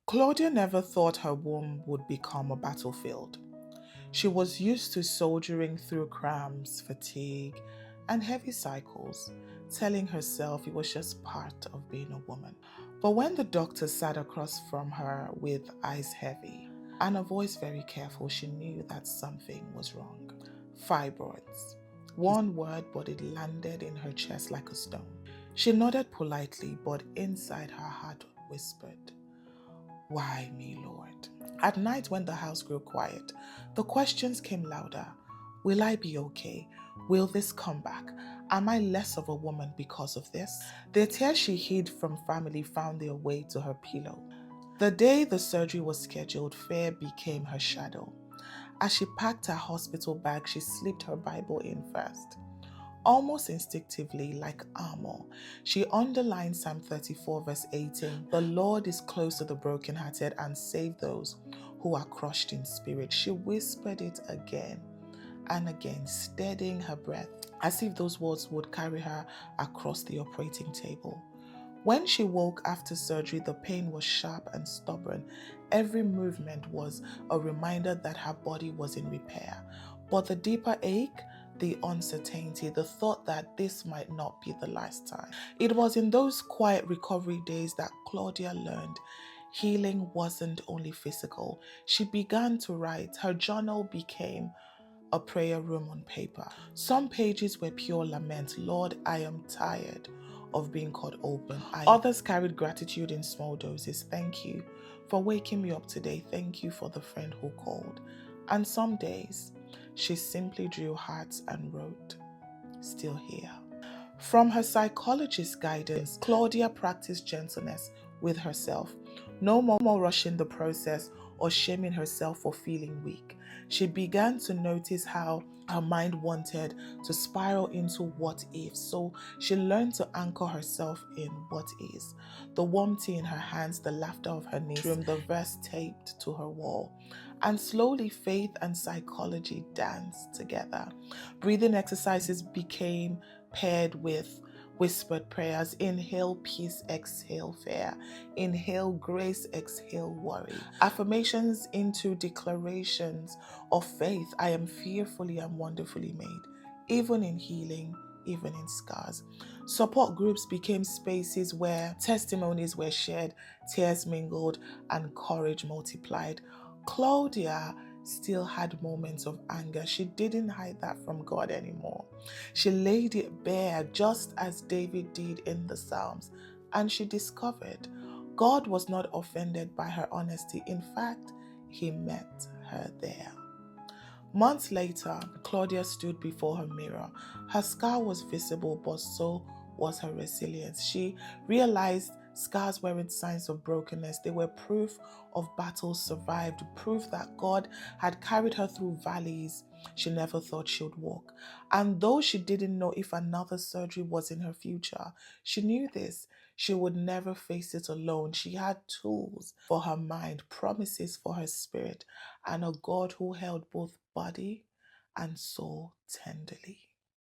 Claudia never thought her womb would become a battlefield. She was used to soldiering through cramps, fatigue, and heavy cycles, telling herself it was just part of being a woman. But when the doctor sat across from her with eyes heavy and a voice very careful, she knew that something was wrong. Fibroids. One word, but it landed in her chest like a stone. She nodded politely, but inside her heart whispered, "Why me, Lord?" At night, when the house grew quiet, the questions came louder. Will I be okay? Will this come back? Am I less of a woman because of this? The tears she hid from family found their way to her pillow. The day the surgery was scheduled, fear became her shadow. As she packed her hospital bag, she slipped her Bible in first. Almost instinctively, like armor, she underlined Psalm 34, verse 18. The Lord is close to the brokenhearted and save those who are crushed in spirit. She whispered it again and again, steadying her breath, as if those words would carry her across the operating table. When she woke after surgery, the pain was sharp and stubborn. Every movement was a reminder that her body was in repair. But the deeper ache, the uncertainty, the thought that this might not be the last time. It was in those quiet recovery days that Claudia learned healing wasn't only physical. She began to write. Her journal became a prayer room on paper. Some pages were pure lament. Lord, I am tired of being cut open. Others carried gratitude in small doses. Thank you for waking me up today. Thank you for the friend who called. And some days, she simply drew hearts and wrote, "Still here." From her psychologist's guidance, Claudia practiced gentleness with herself. No more rushing the process or shaming herself for feeling weak. She began to notice how her mind wanted to spiral into what if. So she learned to anchor herself in what is. The warm tea in her hands, the laughter of her niece, the verse taped to her wall. And slowly faith and psychology danced together. Breathing exercises became paired with whispered prayers. Inhale peace, exhale fear. Inhale grace, exhale worry. Affirmations into declarations of faith. I am fearfully and wonderfully made, even in healing, even in scars. Support groups became spaces where testimonies were shared, tears mingled, and courage multiplied. Claudia still had moments of anger. She didn't hide that from God anymore. She laid it bare, just as David did in the Psalms, and she discovered God was not offended by her honesty. In fact, he met her there. Months later, Claudia stood before her mirror. Her scar was visible, but so was her resilience. She realized scars weren't signs of brokenness. They were proof of battles survived, proof that God had carried her through valleys she never thought she would walk. And though she didn't know if another surgery was in her future, she knew this. She would never face it alone. She had tools for her mind, promises for her spirit, and a God who held both body and soul tenderly.